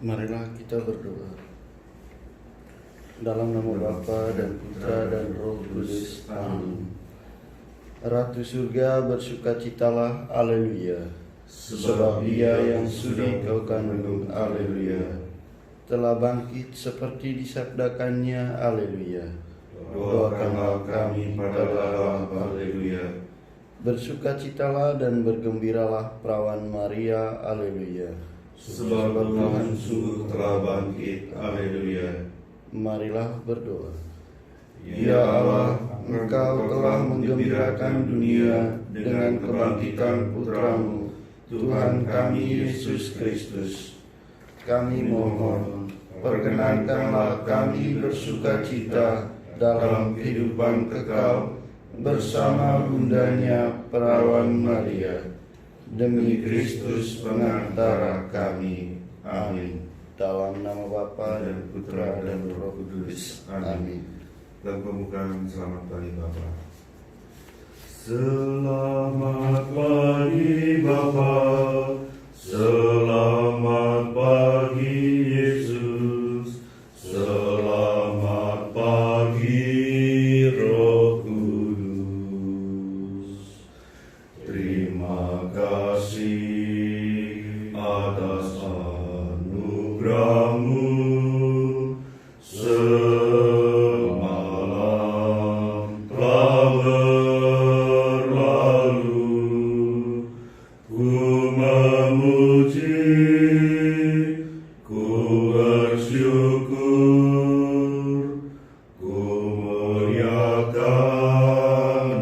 Marilah kita berdoa. Dalam nama Bapa dan Putra dan Roh Kudus. Amin. Ratu surga, bersukacitalah, haleluya. Sebab Dia yang sudi kau kandung, haleluya, telah bangkit seperti disabdakannya, haleluya. Doakanlah kami pada Allah, haleluya. Bersukacitalah dan bergembiralah perawan Maria, haleluya. Sebab Tuhan sungguh telah bangkit, haleluya. Marilah berdoa. Ya Allah, Engkau telah menggembirakan dunia dengan kebangkitan Putra-Mu, Tuhan kami Yesus Kristus. Kami mohon, perkenankanlah kami bersukacita dalam kehidupan kekal bersama bundanya perawan Maria, demi Kristus pengantara kami. Amin. Dalam nama Bapa dan Putra dan Roh Kudus. Amin. Dan pembukaan selamat pagi Bapa. Selamat pagi Bapa, selamat pagi Yesus, selamat pagi Roh Kudus. Terima kasih atas anugerah-Mu semalam telah berlalu. Ku memuji, ku bersyukur, ku muliakan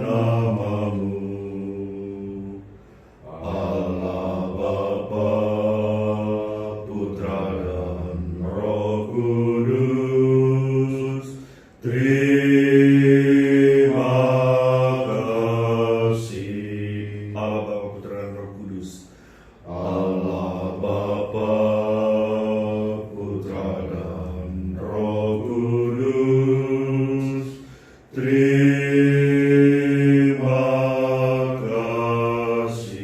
nama-Mu. Allah Bapa, Putra dan Roh Kudus, terima kasih. Allah Bapa, Putra dan Roh Kudus. Allah Bapa, Putra dan Roh Kudus, terima kasih.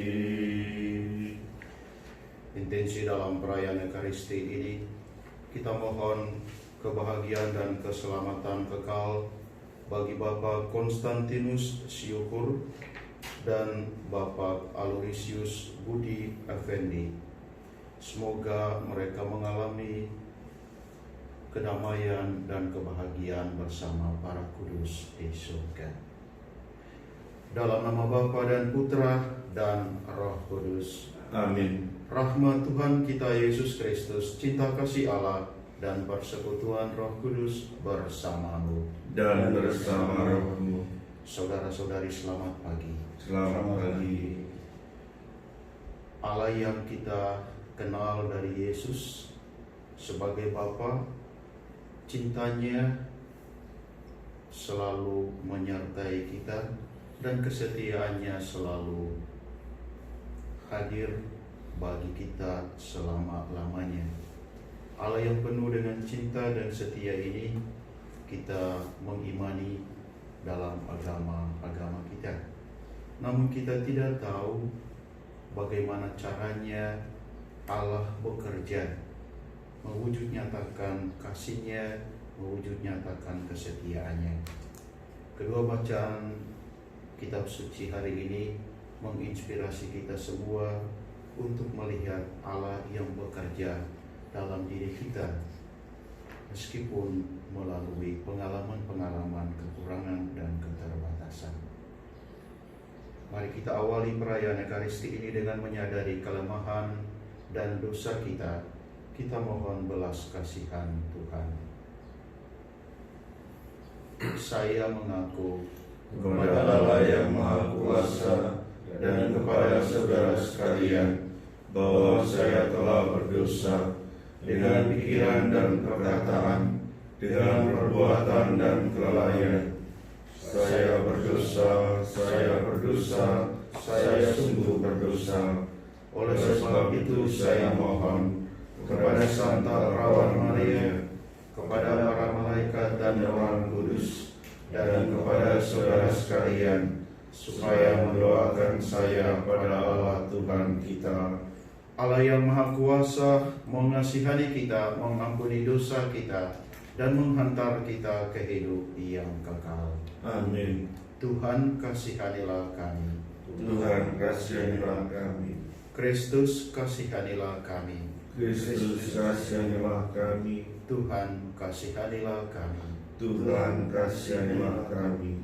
Intensi dalam perayaan Ekaristi ini, kita mohon kebahagiaan dan keselamatan kekal bagi Bapak Konstantinus Syukur dan Bapak Aloysius Budi Effendi. Semoga mereka mengalami kedamaian dan kebahagiaan bersama para kudus di surga. Dalam nama Bapa dan Putra dan Roh Kudus. Amin. Rahmat Tuhan kita Yesus Kristus, cinta kasih Allah, dan persekutuan Roh Kudus bersama-Mu. Dan bersama Roh-Mu. Saudara-saudari, selamat pagi. Selamat pagi. Allah yang kita kenal dari Yesus sebagai Bapa, cintanya selalu menyertai kita dan kesetiaannya selalu hadir bagi kita selama-lamanya. Allah yang penuh dengan cinta dan setia ini kita mengimani dalam agama kita. Namun kita tidak tahu bagaimana caranya Allah bekerja, mewujud nyatakan kasih-Nya, mewujud nyatakan kesetiaannya. Kedua bacaan kitab suci hari ini menginspirasi kita semua untuk melihat Allah yang bekerja dalam diri kita, meskipun melalui pengalaman-pengalaman kekurangan dan keterbatasan. Mari kita awali perayaan Ekaristi ini dengan menyadari kelemahan dan dosa kita. Kita mohon belas kasihan Tuhan. Saya mengaku Kepada Allah yang Maha Kuasa dan kepada saudara sekalian, bahwa saya telah berdosa dengan pikiran dan perkataan, dengan perbuatan dan kelalaian. Saya berdosa, saya sungguh berdosa. Oleh sebab itu saya mohon kepada Santa Perawan Maria, kepada para malaikat dan orang kudus, dan kepada saudara sekalian, supaya mendoakan saya pada Allah Tuhan kita. Allah yang Maha Kuasa, mengasihani kita, mengampuni dosa kita, dan menghantar kita ke hidup yang kekal. Amin. Tuhan kasihanilah kami. Tuhan kasihanilah kami. Kristus kasihanilah kami. Kristus kasihanilah kami. Tuhan kasihanilah kami. Tuhan kasihanilah kami.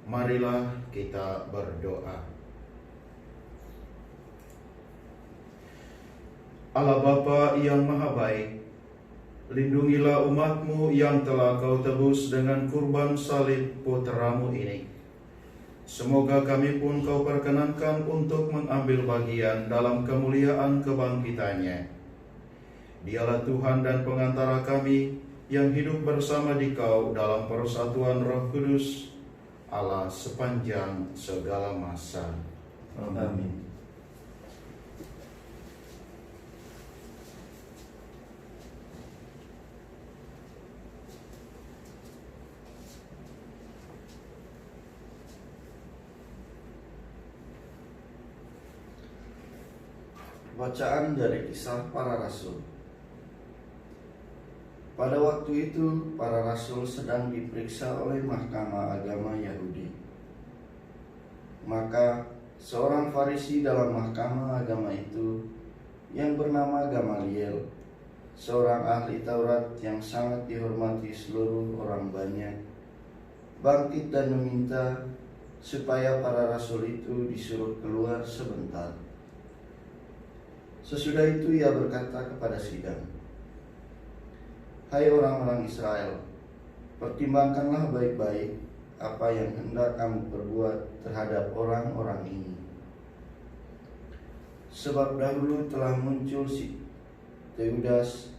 Marilah kita berdoa. Allah Bapa yang Maha Baik, lindungilah umat-Mu yang telah Kau tebus dengan kurban salib putra-Mu ini. Semoga kami pun Kau perkenankan untuk mengambil bagian dalam kemuliaan kebangkitannya. Dialah Tuhan dan pengantara kami yang hidup bersama di Kau dalam persatuan Roh Kudus, Allah sepanjang segala masa. Amin. Bacaan dari Kisah Para Rasul. Pada waktu itu, para rasul sedang diperiksa oleh Mahkamah Agama Yahudi. Maka seorang Farisi dalam Mahkamah Agama itu, yang bernama Gamaliel, seorang ahli Taurat yang sangat dihormati seluruh orang banyak, bangkit dan meminta supaya para rasul itu disuruh keluar sebentar. Sesudah itu ia berkata kepada sidang, "Hai orang-orang Israel, pertimbangkanlah baik-baik apa yang hendak kamu perbuat terhadap orang-orang ini. Sebab dahulu telah muncul si Teudas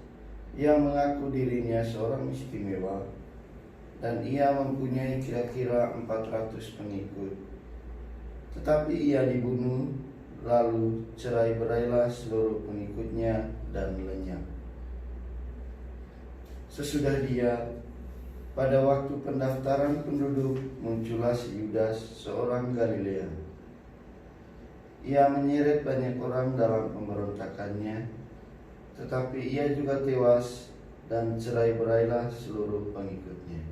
yang mengaku dirinya seorang istimewa, dan ia mempunyai kira-kira 400 pengikut. Tetapi ia dibunuh, lalu cerai-berailah seluruh pengikutnya dan lenyap. Sesudah dia, pada waktu pendaftaran penduduk, muncullah si Yudas, seorang Galilea. Ia menyeret banyak orang dalam pemberontakannya, tetapi ia juga tewas dan cerai-berailah seluruh pengikutnya.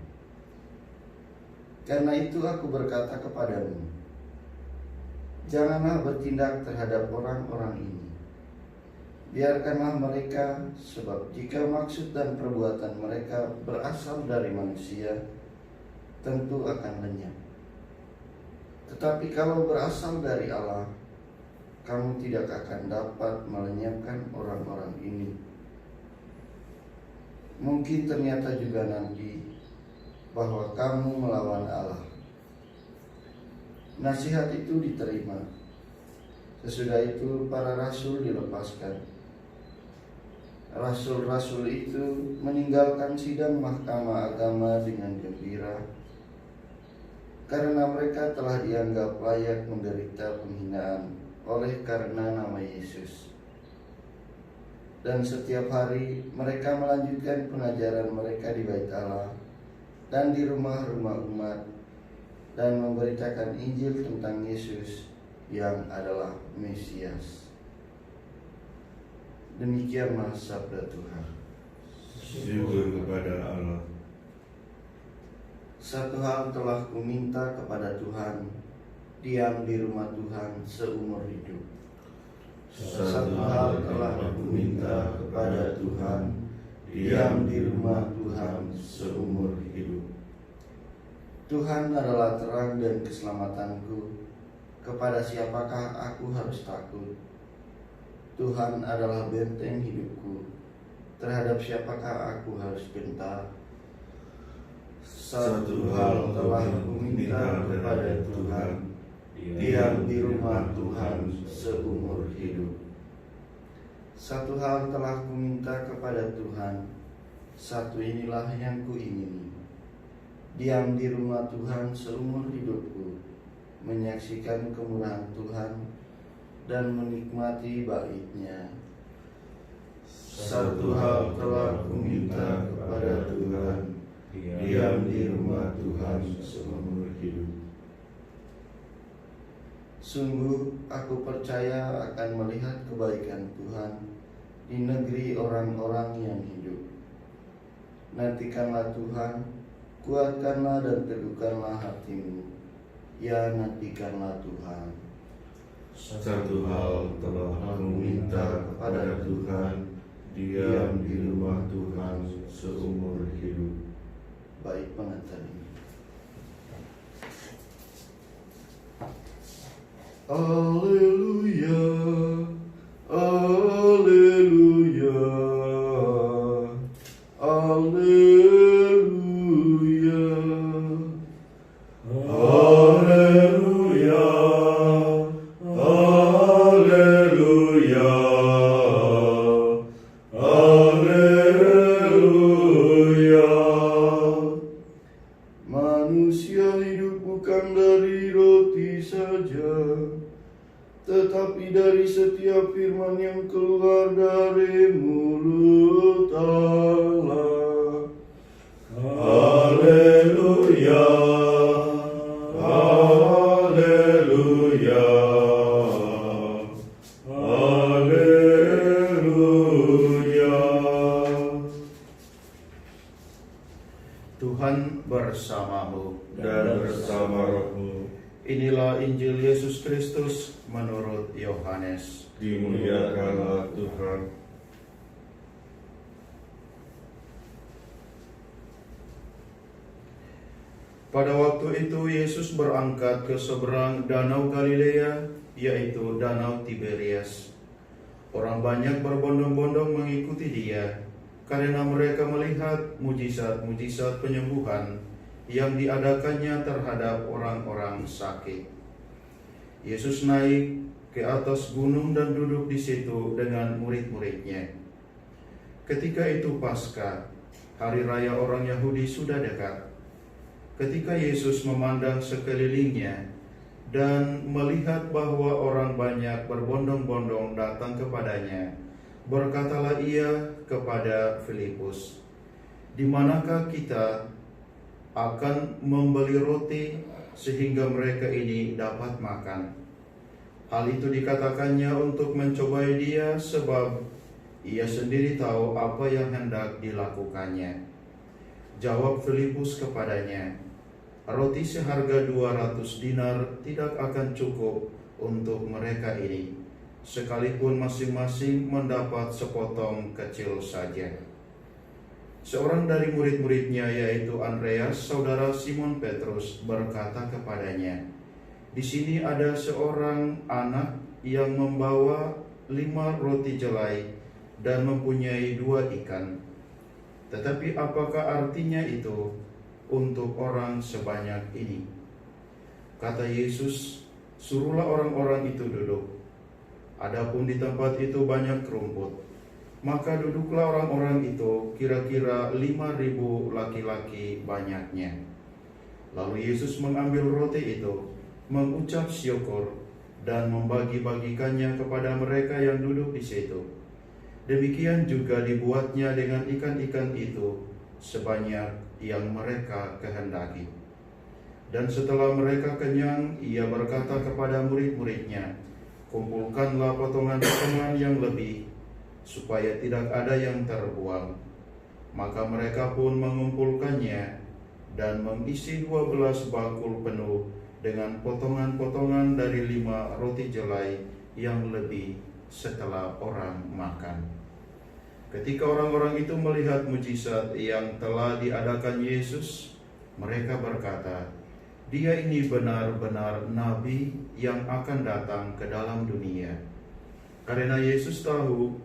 Karena itu aku berkata kepadamu, janganlah bertindak terhadap orang-orang ini. Biarkanlah mereka, sebab jika maksud dan perbuatan mereka berasal dari manusia, tentu akan lenyap. Tetapi kalau berasal dari Allah, kamu tidak akan dapat melenyapkan orang-orang ini. Mungkin ternyata juga nanti bahwa kamu melawan Allah." Nasihat itu diterima. Sesudah itu para rasul dilepaskan. Rasul-rasul itu meninggalkan sidang Mahkamah Agama dengan gembira, karena mereka telah dianggap layak menderita penghinaan oleh karena nama Yesus. Dan setiap hari mereka melanjutkan pengajaran mereka di Bait Allah dan di rumah-rumah umat, dan memberitakan Injil tentang Yesus yang adalah Mesias. Demikianlah sabda Tuhan. Syukur kepada Allah. Satu hal telah kuminta kepada Tuhan, diam di rumah Tuhan seumur hidup. Satu hal telah kuminta kepada Tuhan, diam di rumah Tuhan seumur hidup. Tuhan adalah terang dan keselamatanku. Kepada siapakah aku harus takut? Tuhan adalah benteng hidupku. Terhadap siapakah aku harus gentar? Satu hal telah kuminta kepada Tuhan, diam di rumah Tuhan seumur hidup. Satu hal telah kuminta kepada Tuhan, satu inilah yang kuingini, diam di rumah Tuhan seumur hidupku, menyaksikan kemurahan Tuhan dan menikmati bait-Nya. Satu hal telah kuminta kepada Tuhan, diam di rumah Tuhan seumur hidup. Sungguh aku percaya akan melihat kebaikan Tuhan di negeri orang-orang yang hidup. Nantikanlah Tuhan, kuatkanlah dan teguhkanlah hatimu. Ya, nantikanlah Tuhan. Satu hal telah aku minta kepada Tuhan, diam di rumah Tuhan seumur hidup. Baik pengantar ini. Alleluia, alleluia, alleluia, alleluia, alleluia, alleluia. Manusia hidup bukan dari roti saja, tetapi dari setiap firman yang keluar dari mulut Allah. Alleluia, alleluia, alleluia. Tuhan bersamamu. Dan bersama rohmu, Inilah Injil Yesus Kristus menurut Yohanes. dimuliakanlah Tuhan. Pada waktu itu Yesus berangkat ke seberang Danau Galilea, yaitu Danau Tiberias. Orang banyak berbondong-bondong mengikuti dia, karena mereka melihat mujizat-mujizat penyembuhan yang diadakannya terhadap orang-orang sakit. Yesus naik ke atas gunung dan duduk di situ dengan murid-muridnya. Ketika itu Paskah, hari raya orang Yahudi sudah dekat. Ketika Yesus memandang sekelilingnya dan melihat bahwa orang banyak berbondong-bondong datang kepadanya, berkatalah ia kepada Filipus, "Di manakah kita akan membeli roti sehingga mereka ini dapat makan?" Hal itu dikatakannya untuk mencobai dia, sebab ia sendiri tahu apa yang hendak dilakukannya. Jawab Filipus kepadanya, "Roti seharga 200 dinar tidak akan cukup untuk mereka ini, sekalipun masing-masing mendapat sepotong kecil saja." Seorang dari murid-muridnya, yaitu Andreas, saudara Simon Petrus, berkata kepadanya, "Di sini ada seorang anak yang membawa 5 roti jelai dan mempunyai 2 ikan. Tetapi apakah artinya itu untuk orang sebanyak ini?" Kata Yesus, "Suruhlah orang-orang itu duduk." Adapun di tempat itu banyak rumput, maka duduklah orang-orang itu, kira-kira 5.000 laki-laki banyaknya. Lalu Yesus mengambil roti itu, mengucap syukur, dan membagi-bagikannya kepada mereka yang duduk di situ. Demikian juga dibuatnya dengan ikan-ikan itu, sebanyak yang mereka kehendaki. Dan setelah mereka kenyang, ia berkata kepada murid-muridnya, "Kumpulkanlah potongan-potongan yang lebih, supaya tidak ada yang terbuang." Maka mereka pun mengumpulkannya dan mengisi 12 bakul penuh dengan potongan-potongan dari 5 roti jelai yang lebih setelah orang makan. Ketika orang-orang itu melihat mujizat yang telah diadakan Yesus, mereka berkata, "Dia ini benar-benar nabi yang akan datang ke dalam dunia." Karena Yesus tahu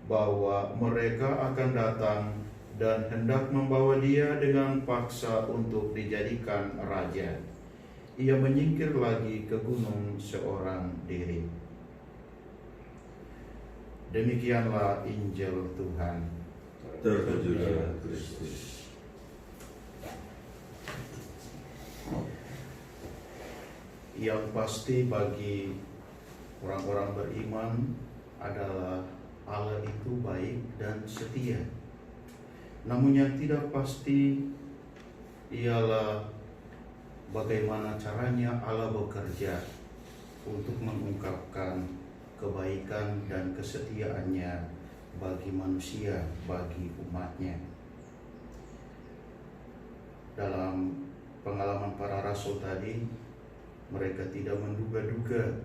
bahwa mereka akan datang dan hendak membawa dia dengan paksa untuk dijadikan raja, ia menyingkir lagi ke gunung seorang diri. Demikianlah Injil Tuhan. Terpujilah Kristus. Yang pasti bagi orang-orang beriman adalah Allah itu baik dan setia. Namun yang tidak pasti ialah bagaimana caranya Allah bekerja untuk mengungkapkan kebaikan dan kesetiaannya bagi manusia, bagi umatnya. Dalam pengalaman para rasul tadi, mereka tidak menduga-duga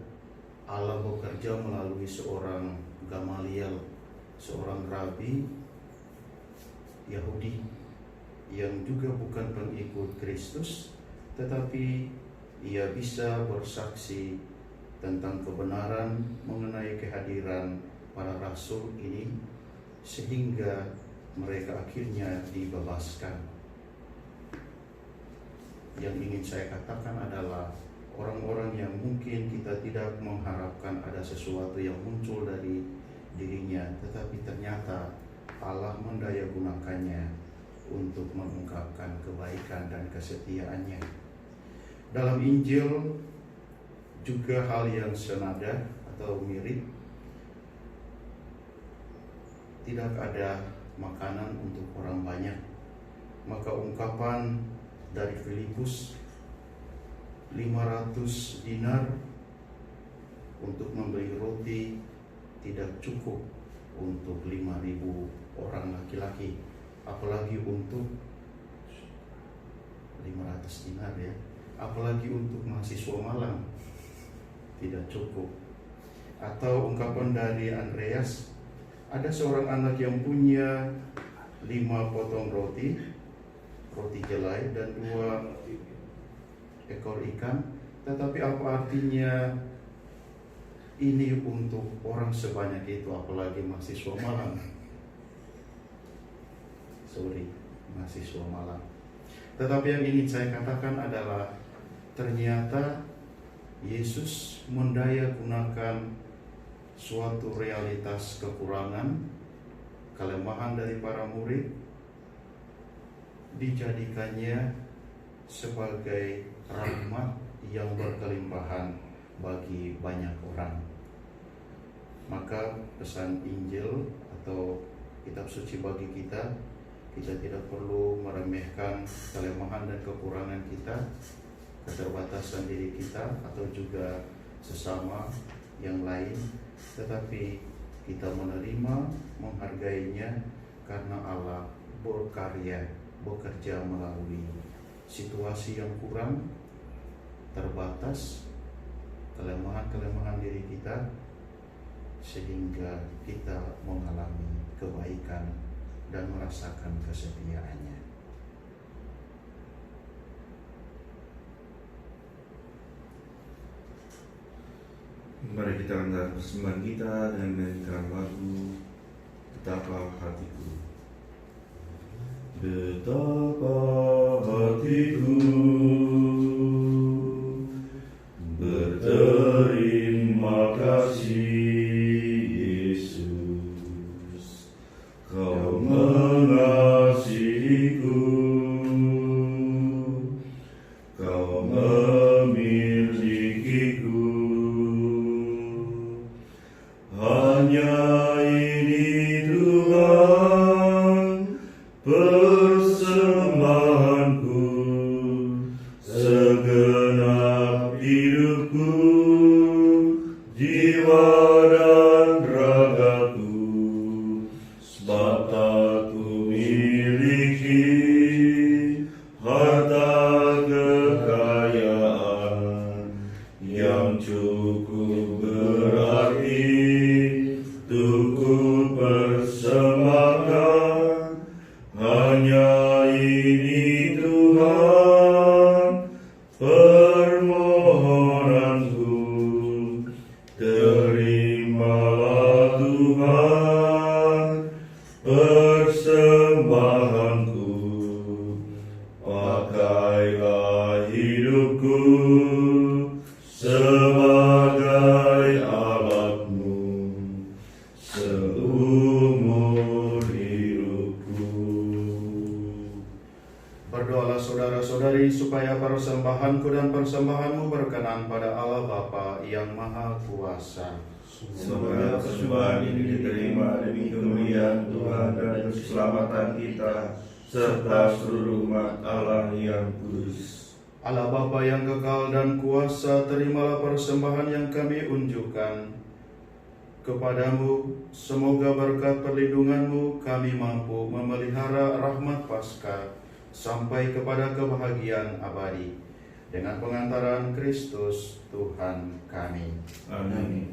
Allah bekerja melalui seorang Gamaliel, seorang rabi Yahudi yang juga bukan pengikut Kristus, tetapi ia bisa bersaksi tentang kebenaran mengenai kehadiran para rasul ini, sehingga mereka akhirnya dibebaskan. Yang ingin saya katakan adalah orang-orang yang mungkin kita tidak mengharapkan ada sesuatu yang muncul dari dirinya, tetapi ternyata Allah mendayagunakannya untuk mengungkapkan kebaikan dan kesetiaannya. Dalam Injil juga hal yang senada atau mirip. Tidak ada makanan untuk orang banyak, maka ungkapan dari Filipus 500 dinar untuk membeli roti tidak cukup untuk 5.000 orang laki-laki, apalagi untuk 500 dinar ya, apalagi untuk mahasiswa Malang tidak cukup. Atau ungkapan dari Andreas, ada seorang anak yang punya 5 potong roti jelai dan 2 ekor ikan, tetapi apa artinya ini untuk orang sebanyak itu, apalagi mahasiswa Malang. Mahasiswa Malang. Tetapi yang ingin saya katakan adalah ternyata Yesus mendayagunakan suatu realitas kekurangan, kelemahan dari para murid, dijadikannya sebagai rahmat yang berkelimpahan bagi banyak orang. Maka pesan Injil atau kitab suci bagi kita tidak perlu meremehkan kelemahan dan kekurangan kita, keterbatasan diri kita atau juga sesama yang lain, tetapi kita menerima, menghargainya karena Allah bekerja melalui situasi yang kurang, terbatas, kelemahan-kelemahan diri kita, sehingga kita mengalami kebaikan dan merasakan kesetiaannya. Mari kita angkat persembahan kita dengan menyanyikan lagu Betapa Hatiku. Betapa hatiku berterima kasih Yesus, Kau mengasihiku, Kau memilikiku. Hanya ini Tuhan persembahanku, segenap hidupku, jiwa dan ragaku, sebab tak ku miliki harta kekayaan yang cukup berarti untuk ku persembahkan. Hanya ini Tuhan permohonanku, terimalah Tuhan persembahanku, pakailah hidupku sebagai alatmu seumur hidupku. Berdoalah saudara-saudari supaya persembahanku dan persembahanmu berkenan pada Allah Bapa yang Maha Kuasa. Semoga persembahan ini diterima demi kemuliaan Tuhan dan keselamatan kita serta seluruh umat Allah yang kudus. Allah Bapa yang kekal dan kuasa, terimalah persembahan yang kami unjukkan kepadamu. Semoga berkat perlindunganmu kami mampu memelihara rahmat Paskah sampai kepada kebahagiaan abadi. Dengan pengantaran Kristus Tuhan kami. Amin.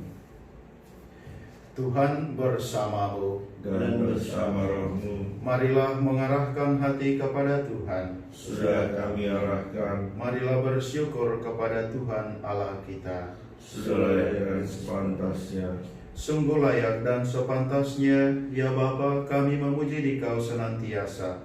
Tuhan bersamamu. Dan bersama rohmu, Marilah mengarahkan hati kepada Tuhan. sudah kami arahkan, Marilah bersyukur kepada Tuhan Allah kita. sudah layak dan sepantasnya. Sungguh layak dan sepantasnya, ya Bapa, kami memuji Dikau senantiasa.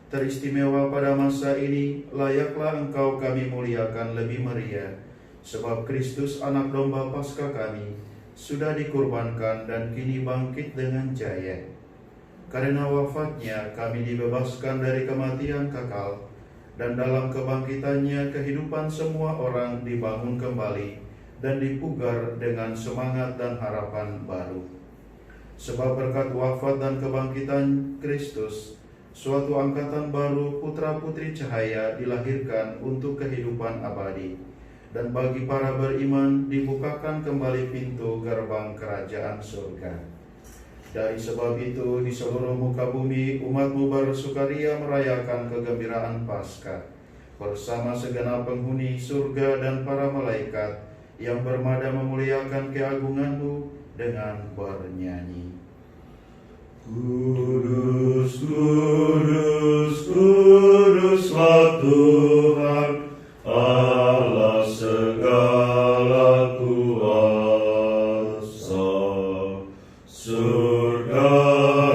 Teristimewa pada masa ini, layaklah Engkau kami muliakan lebih meriah. Sebab Kristus anak domba Paskah kami sudah dikurbankan dan kini bangkit dengan jaya. Karena wafatnya kami dibebaskan dari kematian kekal, dan dalam kebangkitannya kehidupan semua orang dibangun kembali dan dipugar dengan semangat dan harapan baru. Sebab berkat wafat dan kebangkitan Kristus, suatu angkatan baru putra-putri cahaya dilahirkan untuk kehidupan abadi. Dan bagi para beriman dibukakan kembali pintu gerbang kerajaan surga. Dari sebab itu di seluruh muka bumi umatmu bersukaria merayakan kegembiraan Paskah bersama segenap penghuni surga dan para malaikat yang bermada memuliakan keagunganmu dengan bernyanyi. Kudus, kudus, kuduslah Tuhan Allah segala kuasa. Surga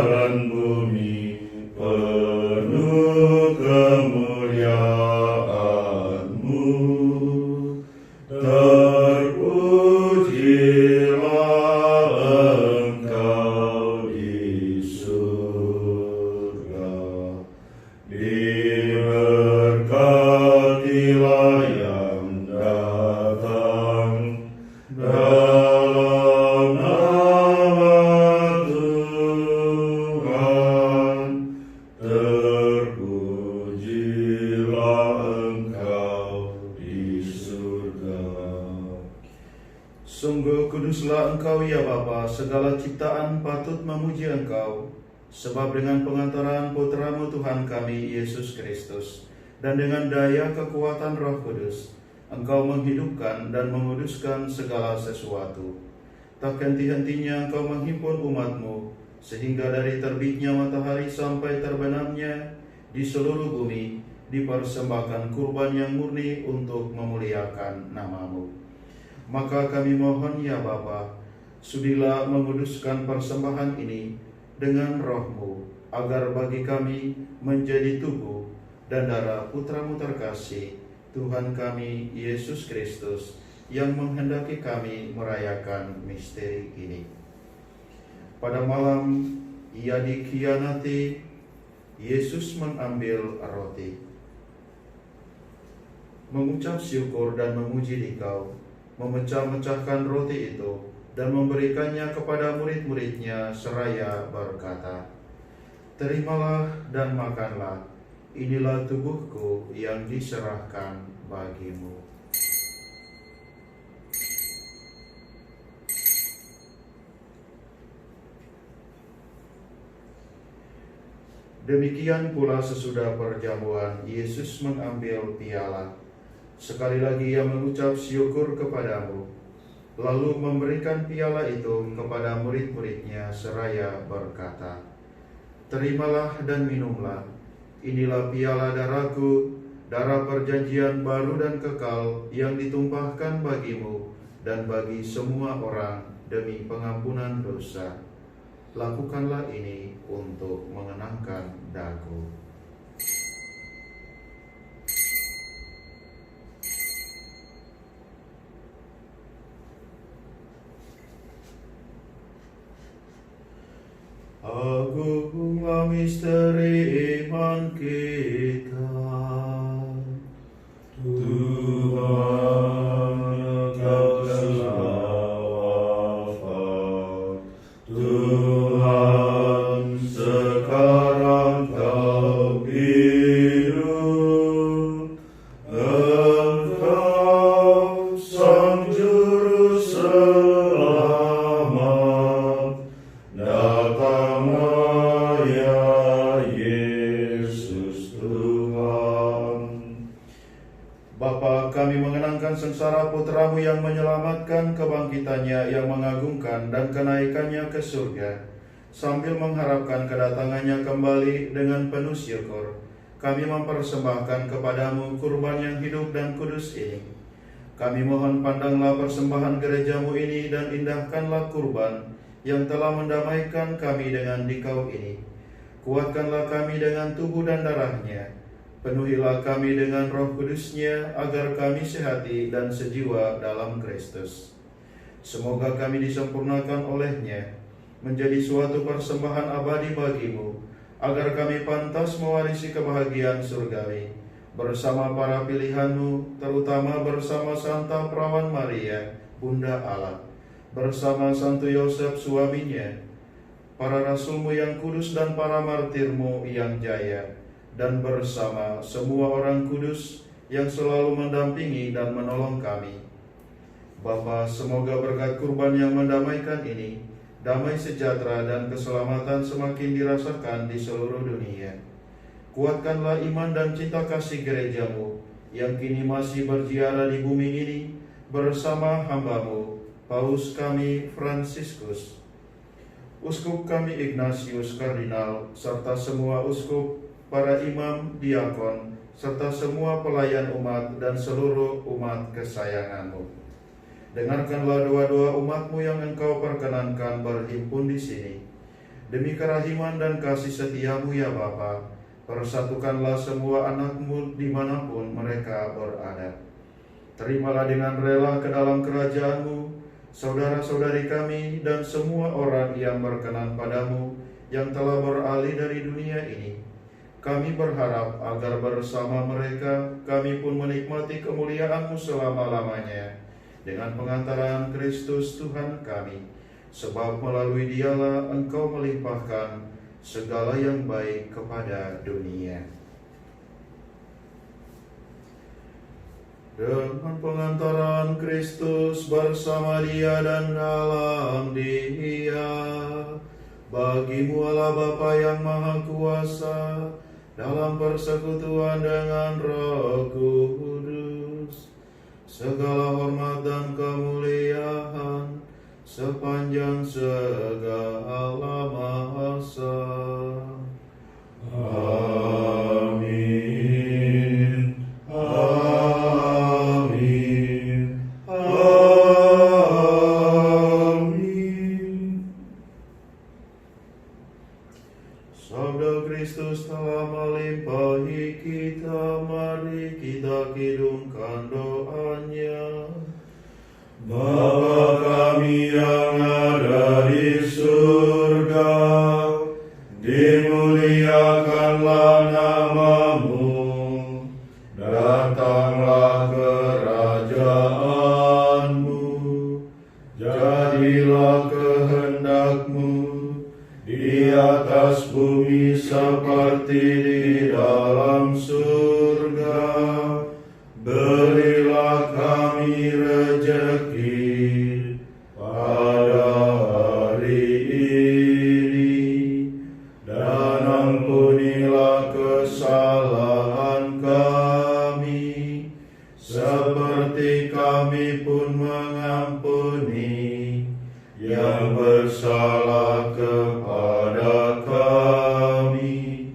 dan bumi penuh kemuliaan-Mu. Terpujilah Engkau di surga, diberkatilah yang datang dalam nama Tuhan. Terpujilah Engkau di surga. Sungguh kuduslah Engkau ya Bapa, segala ciptaan patut memuji Engkau. Sebab dengan pengantaran Putra-Mu Tuhan kami, Yesus Kristus, dan dengan daya kekuatan Roh Kudus, Engkau menghidupkan dan menguduskan segala sesuatu. Tak henti-hentinya Engkau menghimpun umat-Mu, sehingga dari terbitnya matahari sampai terbenamnya di seluruh bumi dipersembahkan kurban yang murni untuk memuliakan nama-Mu. Maka kami mohon ya Bapa, sudilah menguduskan persembahan ini dengan Roh-Mu, agar bagi kami menjadi tubuh dan darah Putra-Mu terkasih, Tuhan kami Yesus Kristus, yang menghendaki kami merayakan misteri ini. Pada malam Ia dikhianati, Yesus mengambil roti, mengucap syukur dan memuji Dikau, memecah-mecahkan roti itu dan memberikannya kepada murid-muridnya seraya berkata, "Terimalah dan makanlah, inilah tubuhku yang diserahkan bagimu." Demikian pula sesudah perjamuan, Yesus mengambil piala. Sekali lagi Ia mengucap syukur kepadamu, lalu memberikan piala itu kepada murid-muridnya seraya berkata, "Terimalah dan minumlah, inilah piala darahku, darah perjanjian baru dan kekal yang ditumpahkan bagimu dan bagi semua orang demi pengampunan dosa. Lakukanlah ini untuk mengenangkan daku." Agunglah misteri iman kita. Tuhan, Engkau telah wafat. Tuhan, sekarang Kau hidup. sengsara putramu yang menyelamatkan, kebangkitannya yang mengagumkan, dan kenaikannya ke surga, sambil mengharapkan kedatangannya kembali dengan penuh syukur, kami mempersembahkan kepadamu kurban yang hidup dan kudus ini. Kami mohon pandanglah persembahan gerejamu ini dan indahkanlah kurban yang telah mendamaikan kami dengan dikau ini. Kuatkanlah kami dengan tubuh dan darahnya. Penuhilah kami dengan Roh Kudusnya, agar kami sehati dan sejiwa dalam Kristus. Semoga kami disempurnakan olehnya, menjadi suatu persembahan abadi bagimu, agar kami pantas mewarisi kebahagiaan surgawi, bersama para pilihanmu, terutama bersama Santa Perawan Maria, Bunda Allah, bersama Santo Yosef suaminya, para rasulmu yang kudus dan para martirmu yang jaya, dan bersama semua orang kudus yang selalu mendampingi dan menolong kami. Bapa, semoga berkat kurban yang mendamaikan ini, damai sejahtera dan keselamatan semakin dirasakan di seluruh dunia. Kuatkanlah iman dan cinta kasih gerejamu yang kini masih berziarah di bumi ini bersama hambamu, Paus kami Fransiskus, Uskup kami Ignatius Kardinal, serta semua uskup, para imam, diakon, serta semua pelayan umat dan seluruh umat kesayanganmu. Dengarkanlah doa-doa umatmu yang engkau perkenankan berhimpun di sini. Demi kerahiman dan kasih setiamu ya Bapa, persatukanlah semua anakmu dimanapun mereka berada. Terimalah dengan rela ke dalam kerajaanmu saudara-saudari kami dan semua orang yang berkenan padamu yang telah beralih dari dunia ini. Kami berharap agar bersama mereka kami pun menikmati kemuliaan-Mu selama-lamanya dengan pengantaran Kristus Tuhan kami, sebab melalui Dialah Engkau melimpahkan segala yang baik kepada dunia. Dengan pengantaran Kristus bersama Dia dan dalam Dia, bagimu Allah Bapa yang Maha Kuasa, dalam persekutuan dengan Roh Kudus, segala hormat dan kemuliaan sepanjang segala masa. Amin. Amin. Amin. Sabda Kristus telah melimpahi kita, mari kita kidungkan doanya. Bapa kami yang ada di surga, dimuliakanlah nama-Mu, datanglah kerajaan-Mu, jadilah kehendak-Mu di atas bumi seperti di dalam surga. Berilah kami rejeki pada hari ini, dan ampunilah kesalahan kami, seperti kami pun mengampuni yang bersalah kepada kami,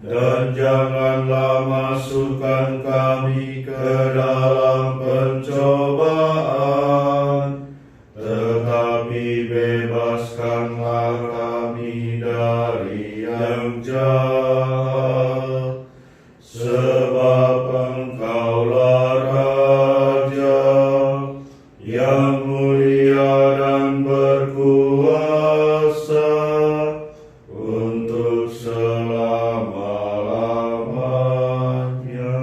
dan janganlah masukkan kami ke dalam pencobaan, tetapi bebaskanlah kami dari yang jahat, sebab Engkaulah Raja yang mulia dan berkuasa untuk selama-lamanya.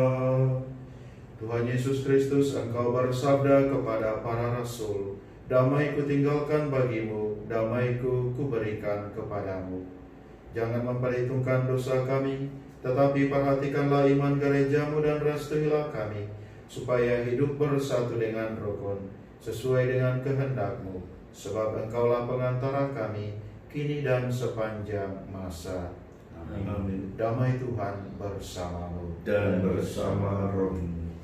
Tuhan Yesus Kristus, Engkau bersabda kepada para rasul, "Damai kutinggalkan bagimu, damai-Ku kuberikan kepadamu." Jangan memperhitungkan dosa kami, tetapi perhatikanlah iman gerejamu dan restuilah kami, supaya hidup bersatu dengan rukun, sesuai dengan kehendak-Mu, sebab Engkaulah pengantara kami, kini dan sepanjang masa. Amin. Damai Tuhan bersamamu Dan bersama rohmu.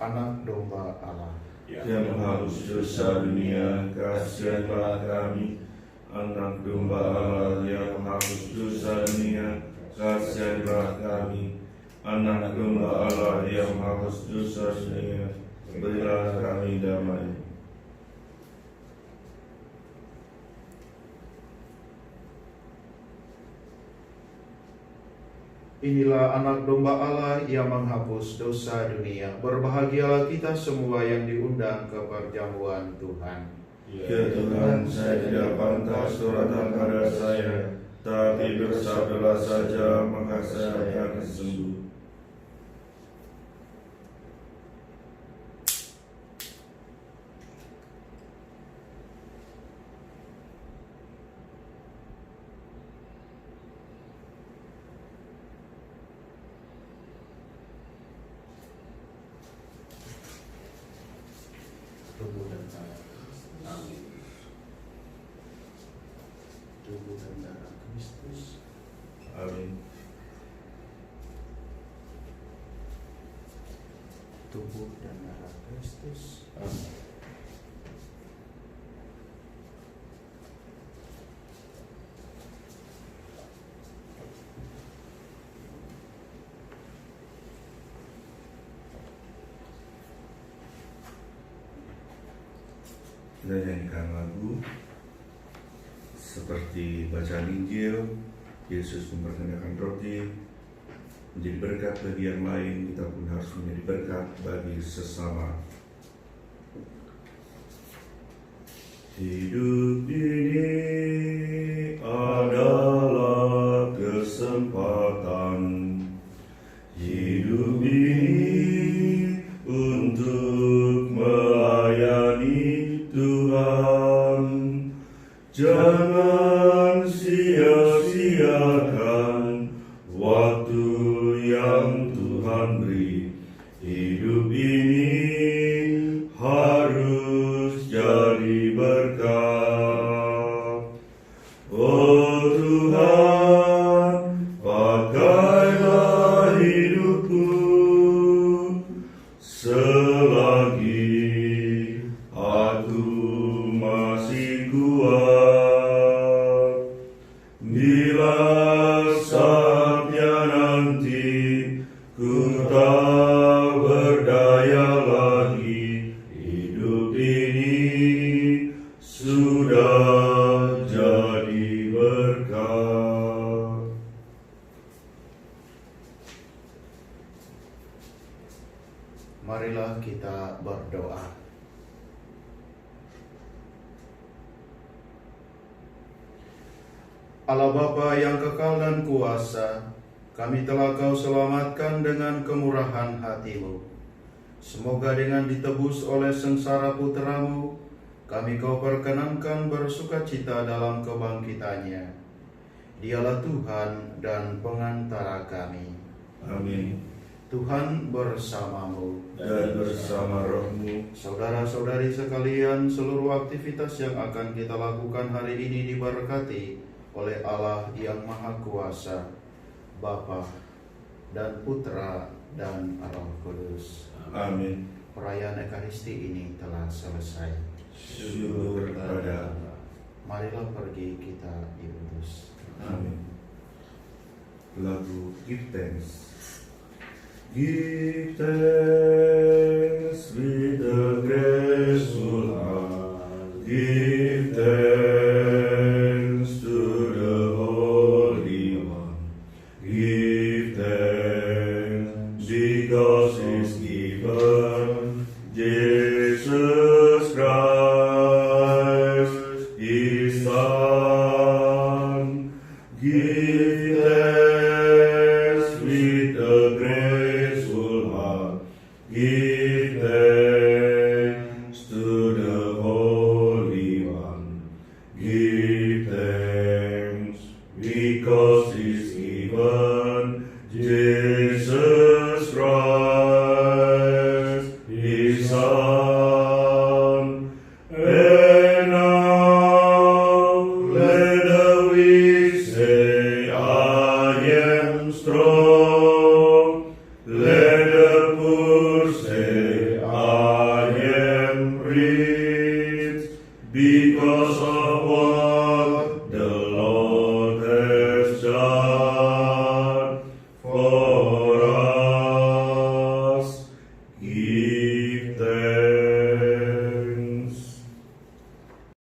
Anak domba Allah. Yang menghapus dosa dunia, kasihanlah kami. Anak domba Allah yang menghapus dosa dunia, kasihanlah kami. Anak domba Allah yang menghapus dosa dunia, berilah kami damai. Inilah anak domba Allah yang menghapus dosa dunia. Berbahagialah kita semua yang diundang ke perjamuan Tuhan. Ya Tuhan, saya tidak pantas suratan pada saya, tapi bersabdalah saja, maka saya akan sembuh. Tubuh dan darah Amin. Tubuh dan darah Kristus. Amin. Tubuh dan darah Kristus. Amin. Kita nyanyikan lagu seperti bacaan Injil. Yesus memperkenalkan roti menjadi berkat bagi yang lain, kita pun harus menjadi berkat bagi sesama. Hidup ini adalah kesempatan, hidup ini untuk melayani Tuhan. Jangan sia-siakan waktu yang Tuhan beri. Hidup ini harus jadi berkat. Oh Tuhan, pakailah hidupku selagi aku masih kuat. Bila saatnya nanti ku tak berdaya lagi, hidup ini sudah jadi berkat. Marilah kita berdoa. Allah Bapa yang kekal dan kuasa, kami telah Kau selamatkan dengan kemurahan hati-Mu. Semoga dengan ditebus oleh sengsara putra-Mu, kami Kau perkenankan bersukacita dalam kebangkitannya. Dialah Tuhan dan pengantara kami. Amin. Tuhan bersamamu. Dan bersama rohmu. Saudara-saudari sekalian, seluruh aktivitas yang akan kita lakukan hari ini diberkati oleh Allah yang Maha Kuasa, Bapa dan Putra dan Roh Kudus. Amin. Perayaan Ekaristi ini telah selesai. Syukur kepada Allah. Marilah pergi kita diutus. Amin. Lagu Give Thanks. Give thanks with a grateful heart. Give thanks to the Holy One. Give thanks because it's given. Jesus Christ, His Son. Give thanks with a grateful heart. Give thanks to the Holy One. Give thanks because it's given. Jesus Christ, His Son. And now let the weak say, I am strong. Let the poor say, salawat,